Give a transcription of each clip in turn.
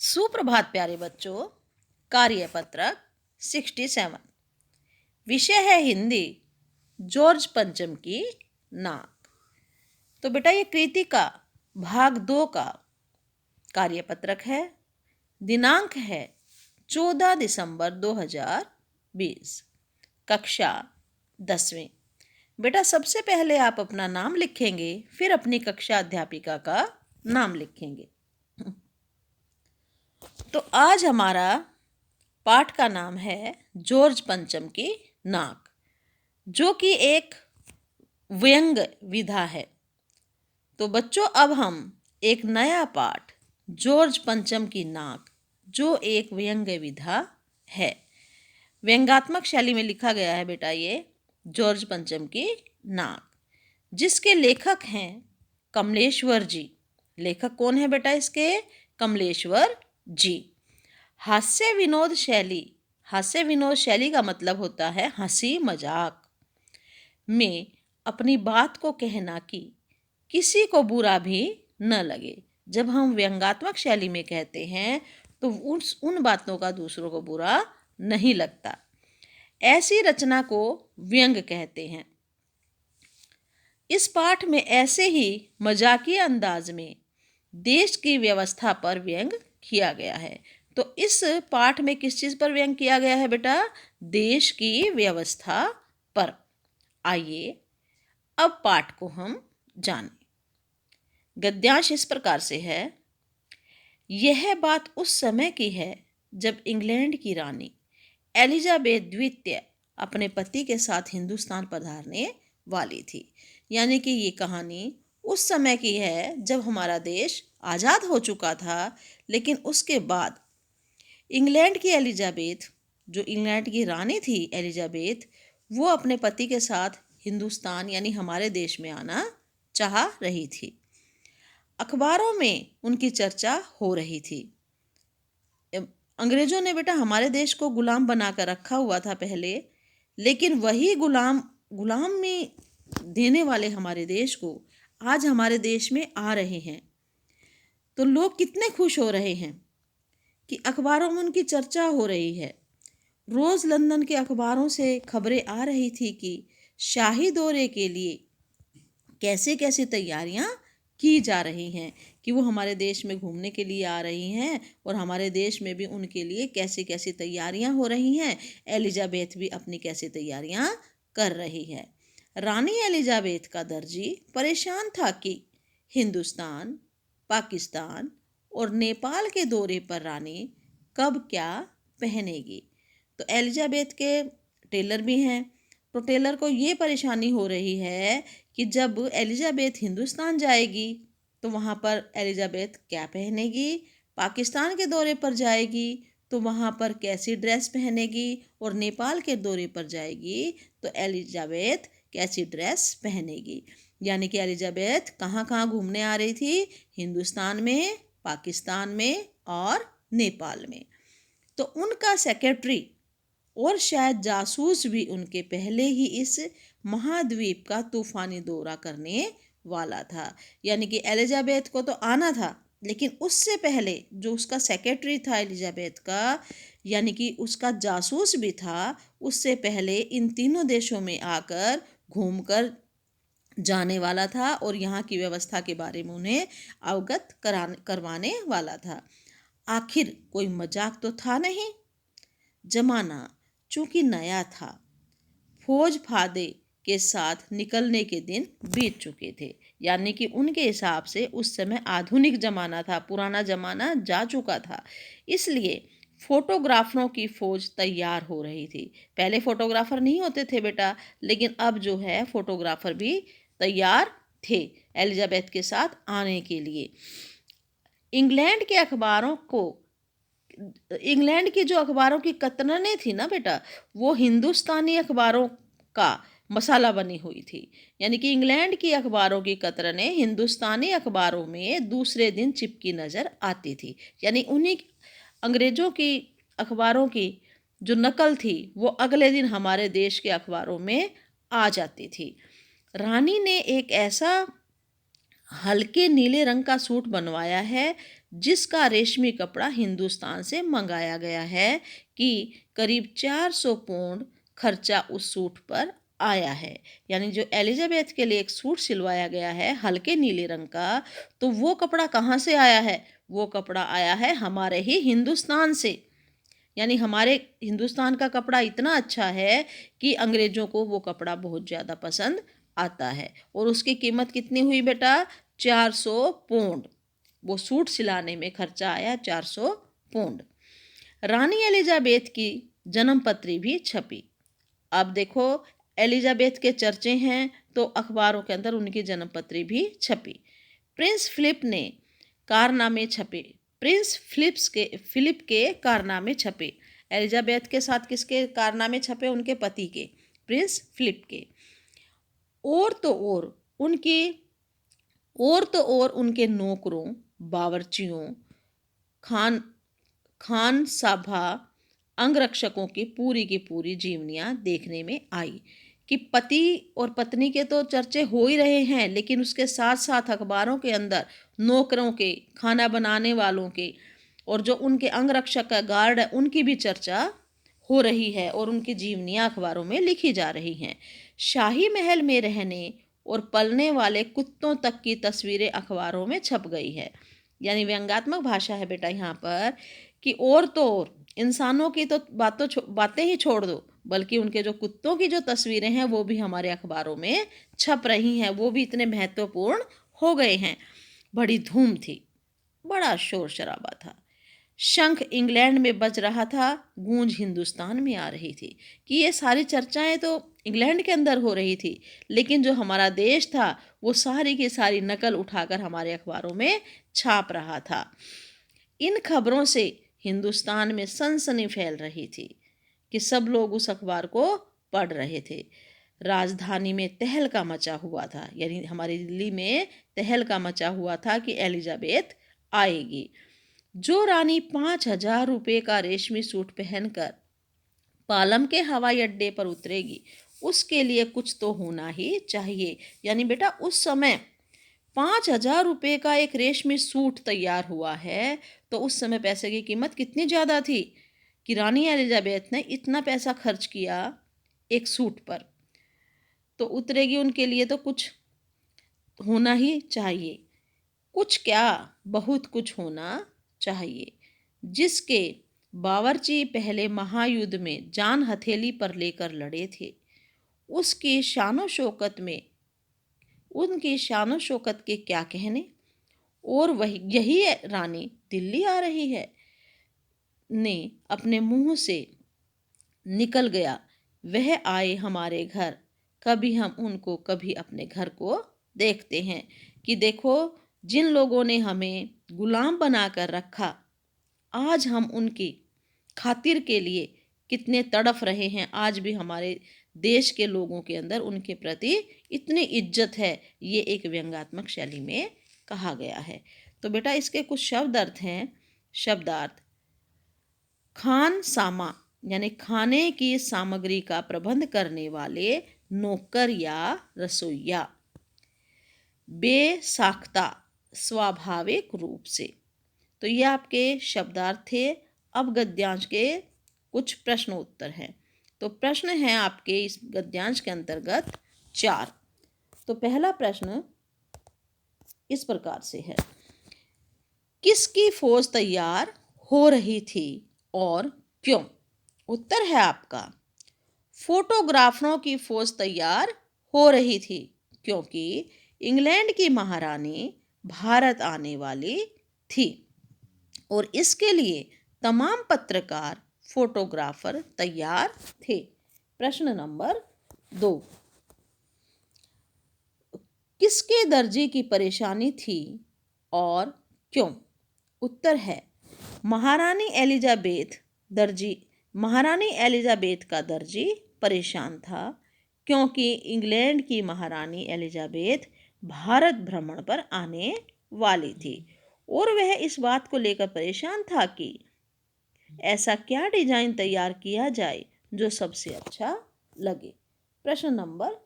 सुप्रभात प्यारे बच्चों। कार्यपत्रक 67। विषय है हिंदी। जॉर्ज पंचम की नाक। तो बेटा ये कृतिका भाग 2 का कार्यपत्रक है। दिनांक है 14 दिसंबर 2020। कक्षा 10वीं। बेटा सबसे पहले आप अपना नाम लिखेंगे, फिर अपनी कक्षा अध्यापिका का नाम लिखेंगे। तो आज हमारा पाठ का नाम है जॉर्ज पंचम की नाक, जो कि एक व्यंग विधा है। तो बच्चों अब हम एक नया पाठ जॉर्ज पंचम की नाक, जो एक व्यंग विधा है, व्यंगात्मक शैली में लिखा गया है बेटा ये जॉर्ज पंचम की नाक, जिसके लेखक हैं कमलेश्वर जी। लेखक कौन है बेटा इसके? कमलेश्वर जी। हास्य विनोद शैली का मतलब होता है हंसी मजाक में अपनी बात को कहना कि किसी को बुरा भी न लगे। जब हम व्यंगात्मक शैली में कहते हैं तो उन बातों का दूसरों को बुरा नहीं लगता। ऐसी रचना को व्यंग कहते हैं। इस पाठ में ऐसे ही मजाकिया अंदाज में देश की व्यवस्था पर व्यंग किया गया है। तो इस पाठ में किस चीज़ पर व्यंग किया गया है बेटा? देश की व्यवस्था पर। आइए अब पाठ को हम जानें। गद्यांश इस प्रकार से है। यह बात उस समय की है जब इंग्लैंड की रानी एलिजाबेथ द्वितीय अपने पति के साथ हिंदुस्तान पधारने वाली थी। यानी कि ये कहानी उस समय की है जब हमारा देश आज़ाद हो चुका था, लेकिन उसके बाद इंग्लैंड की एलिजाबेथ, जो इंग्लैंड की रानी थी एलिजाबेथ, वो अपने पति के साथ हिंदुस्तान यानी हमारे देश में आना चाह रही थी। अखबारों में उनकी चर्चा हो रही थी। अंग्रेजों ने बेटा हमारे देश को गुलाम बनाकर रखा हुआ था पहले, लेकिन वही गुलामी देने वाले हमारे देश को आज हमारे देश में आ रहे हैं। तो लोग कितने खुश हो रहे हैं कि अखबारों में उनकी चर्चा हो रही है। रोज़ लंदन के अखबारों से खबरें आ रही थी कि शाही दौरे के लिए कैसे कैसे तैयारियां की जा रही हैं, कि वो हमारे देश में घूमने के लिए आ रही हैं और हमारे देश में भी उनके लिए कैसी कैसी तैयारियां हो रही हैं। एलिजाबेथ भी अपनी कैसी तैयारियां कर रही है। रानी एलिजाबेथ का दर्जी परेशान था कि हिंदुस्तान, पाकिस्तान और नेपाल के दौरे पर रानी कब क्या पहनेगी। तो एलिजाबेथ के टेलर भी हैं, तो टेलर को ये परेशानी हो रही है कि जब एलिजाबेथ हिंदुस्तान जाएगी तो वहाँ पर एलिजाबेथ क्या पहनेगी, पाकिस्तान के दौरे पर जाएगी तो वहाँ पर कैसी ड्रेस पहनेगी, और नेपाल के दौरे पर जाएगी तो एलिजाबेथ कैसी ड्रेस पहनेगी। यानी कि एलिजाबेथ कहाँ कहाँ घूमने आ रही थी? हिंदुस्तान में, पाकिस्तान में और नेपाल में। तो उनका सेक्रेटरी और शायद जासूस भी उनके पहले ही इस महाद्वीप का तूफानी दौरा करने वाला था। यानी कि एलिजाबेथ को तो आना था, लेकिन उससे पहले जो उसका सेक्रेटरी था एलिजाबेथ का, यानी कि उसका जासूस भी था, उससे पहले इन तीनों देशों में आकर घूमकर जाने वाला था और यहाँ की व्यवस्था के बारे में उन्हें अवगत करवाने वाला था। आखिर कोई मजाक तो था नहीं। जमाना चूंकि नया था, फौज फादे के साथ निकलने के दिन बीत चुके थे। यानी कि उनके हिसाब से उस समय आधुनिक ज़माना था, पुराना ज़माना जा चुका था। इसलिए फोटोग्राफरों की फौज तैयार हो रही थी। पहले फोटोग्राफर नहीं होते थे बेटा, लेकिन अब जो है फोटोग्राफर भी तैयार थे एलिजाबेथ के साथ आने के लिए। इंग्लैंड के अखबारों को, इंग्लैंड की जो अखबारों की कतरनें थी ना बेटा, वो हिंदुस्तानी अखबारों का मसाला बनी हुई थी। यानी कि इंग्लैंड की अखबारों की कतरनें हिंदुस्तानी अखबारों में दूसरे दिन चिपकी नज़र आती थी। यानी उन्हीं अंग्रेज़ों की अखबारों की जो नकल थी वो अगले दिन हमारे देश के अखबारों में आ जाती थी। रानी ने एक ऐसा हल्के नीले रंग का सूट बनवाया है जिसका रेशमी कपड़ा हिंदुस्तान से मंगाया गया है कि करीब 400 पौंड खर्चा उस सूट पर आया है। यानी जो एलिजाबेथ के लिए एक सूट सिलवाया गया है हल्के नीले रंग का, तो वो कपड़ा कहाँ से आया है? वो कपड़ा आया है हमारे ही हिंदुस्तान से। यानी हमारे हिंदुस्तान का कपड़ा इतना अच्छा है कि अंग्रेजों को वो कपड़ा बहुत ज़्यादा पसंद आता है। और उसकी कीमत कितनी हुई बेटा? 400 पौंड। वो सूट सिलाने में खर्चा आया 400 पौंड। रानी एलिजाबेथ की जन्म पत्री भी छपी। अब देखो, एलिजाबेथ के चर्चे हैं तो अखबारों के अंदर उनकी जन्म पत्री भी छपी। प्रिंस फिलिप ने कारनामे छपे। फिलिप के कारनामे छपे। एलिजाबेथ के साथ किसके कारनामे छपे? उनके पति के, प्रिंस फिलिप के। और तो और उनके नौकरों, बावर्चियों, खान साभा अंगरक्षकों की पूरी जीवनियाँ देखने में आई कि पति और पत्नी के तो चर्चे हो ही रहे हैं, लेकिन उसके साथ साथ अखबारों के अंदर नौकरों के, खाना बनाने वालों के और जो उनके अंगरक्षक का गार्ड है उनकी भी चर्चा हो रही है और उनकी जीवनियाँ अखबारों में लिखी जा रही हैं। शाही महल में रहने और पलने वाले कुत्तों तक की तस्वीरें अखबारों में छप गई है। यानी व्यंग्यात्मक भाषा है बेटा यहाँ पर कि और तो और इंसानों की तो बातें ही छोड़ दो, बल्कि उनके जो कुत्तों की जो तस्वीरें हैं वो भी हमारे अखबारों में छप रही हैं। वो भी इतने महत्वपूर्ण हो गए हैं। बड़ी धूम थी, बड़ा शोर शराबा था। शंख इंग्लैंड में बज रहा था, गूंज हिंदुस्तान में आ रही थी। कि ये सारी चर्चाएं तो इंग्लैंड के अंदर हो रही थी, लेकिन जो हमारा देश था वो सारी की सारी नकल उठाकर हमारे अखबारों में छाप रहा था। इन खबरों से हिंदुस्तान में सनसनी फैल रही थी कि सब लोग उस अखबार को पढ़ रहे थे। राजधानी में तहलका मचा हुआ था, यानी हमारी दिल्ली में तहलका मचा हुआ था कि एलिजाबेथ आएगी। जो रानी 5,000 रुपये का रेशमी सूट पहनकर पालम के हवाई अड्डे पर उतरेगी, उसके लिए कुछ तो होना ही चाहिए। यानी बेटा उस समय 5,000 रुपये का एक रेशमी सूट तैयार हुआ है, तो उस समय पैसे की कीमत कितनी ज़्यादा थी कि रानी एलिजाबेथ ने इतना पैसा खर्च किया एक सूट पर। तो उतरेगी, उनके लिए तो कुछ होना ही चाहिए। कुछ क्या, बहुत कुछ होना चाहिए। जिसके बावर्ची पहले महायुद्ध में जान हथेली पर लेकर लड़े थे, उसकी शानो शौकत में उनकी शानो शौकत के क्या कहने। और यही रानी दिल्ली आ रही है ने अपने मुंह से निकल गया, वह आए हमारे घर, कभी हम उनको कभी अपने घर को देखते हैं। कि देखो, जिन लोगों ने हमें गुलाम बनाकर रखा, आज हम उनकी खातिर के लिए कितने तड़फ रहे हैं। आज भी हमारे देश के लोगों के अंदर उनके प्रति इतनी इज्जत है। ये एक व्यंग्यात्मक शैली में कहा गया है। तो बेटा इसके कुछ शब्द अर्थ हैं। शब्दार्थ: खान सामा यानी खाने की सामग्री का प्रबंध करने वाले नौकर या रसोइया। बेसाख्ता स्वाभाविक रूप से। तो ये आपके शब्दार्थ थे। अब गद्यांश के कुछ प्रश्न उत्तर हैं। तो प्रश्न हैं आपके इस गद्यांश के अंतर्गत 4। तो पहला प्रश्न इस प्रकार से है: किसकी फौज तैयार हो रही थी और क्यों? उत्तर है आपका फोटोग्राफरों की फौज तैयार हो रही थी, क्योंकि इंग्लैंड की महारानी भारत आने वाली थी और इसके लिए तमाम पत्रकार, फोटोग्राफर तैयार थे। प्रश्न नंबर 2: किसके दर्जी की परेशानी थी और क्यों? उत्तर है महारानी एलिजाबेथ का दर्जी परेशान था, क्योंकि इंग्लैंड की महारानी एलिजाबेथ भारत भ्रमण पर आने वाली थी और वह इस बात को लेकर परेशान था कि ऐसा क्या डिजाइन तैयार किया जाए जो सबसे अच्छा लगे। प्रश्न नंबर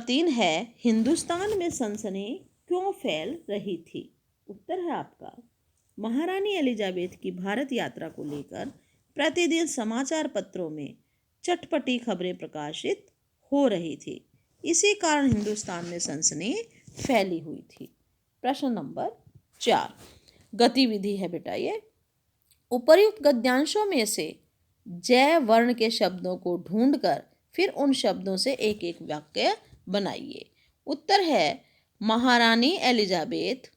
3 है: हिंदुस्तान में सनसनी क्यों फैल रही थी? उत्तर है आपका, महारानी एलिजाबेथ की भारत यात्रा को लेकर प्रतिदिन समाचार पत्रों में चटपटी खबरें प्रकाशित हो रही थी। इसी कारण हिंदुस्तान में सनसनी फैली हुई थी। प्रश्न नंबर 4, गतिविधि है बेटा ये। उपर्युक्त गद्यांशों में से जय वर्ण के शब्दों को ढूंढकर फिर उन शब्दों से एक एक वाक्य बनाइए। उत्तर है, महारानी एलिजाबेथ,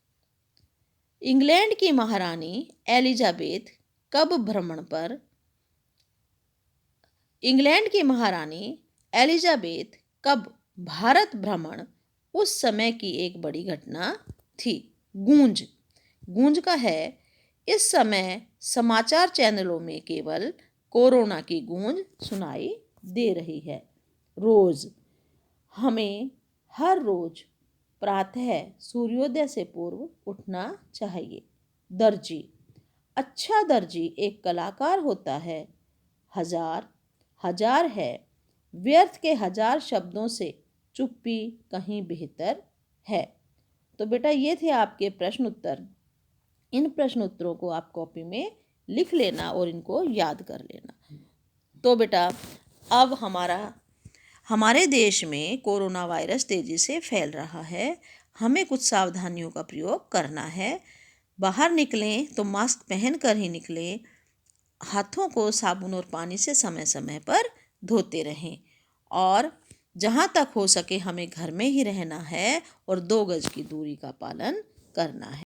इंग्लैंड की महारानी एलिजाबेथ कब भ्रमण पर, इंग्लैंड की महारानी एलिजाबेथ कब भारत भ्रमण उस समय की एक बड़ी घटना थी। गूंज, गूंज का है, इस समय समाचार चैनलों में केवल कोरोना की गूंज सुनाई दे रही है। रोज, हमें हर रोज प्रातः सूर्योदय से पूर्व उठना चाहिए। दर्जी, अच्छा दर्जी एक कलाकार होता है। हजार, हजार है, व्यर्थ के हजार शब्दों से चुप्पी कहीं बेहतर है। तो बेटा ये थे आपके प्रश्न उत्तर। इन प्रश्न उत्तरों को आप कॉपी में लिख लेना और इनको याद कर लेना। तो बेटा अब हमारे देश में कोरोना वायरस तेजी से फैल रहा है। हमें कुछ सावधानियों का प्रयोग करना है। बाहर निकलें तो मास्क पहन कर ही निकलें। हाथों को साबुन और पानी से समय समय पर धोते रहें और जहाँ तक हो सके हमें घर में ही रहना है और 2 गज की दूरी का पालन करना है।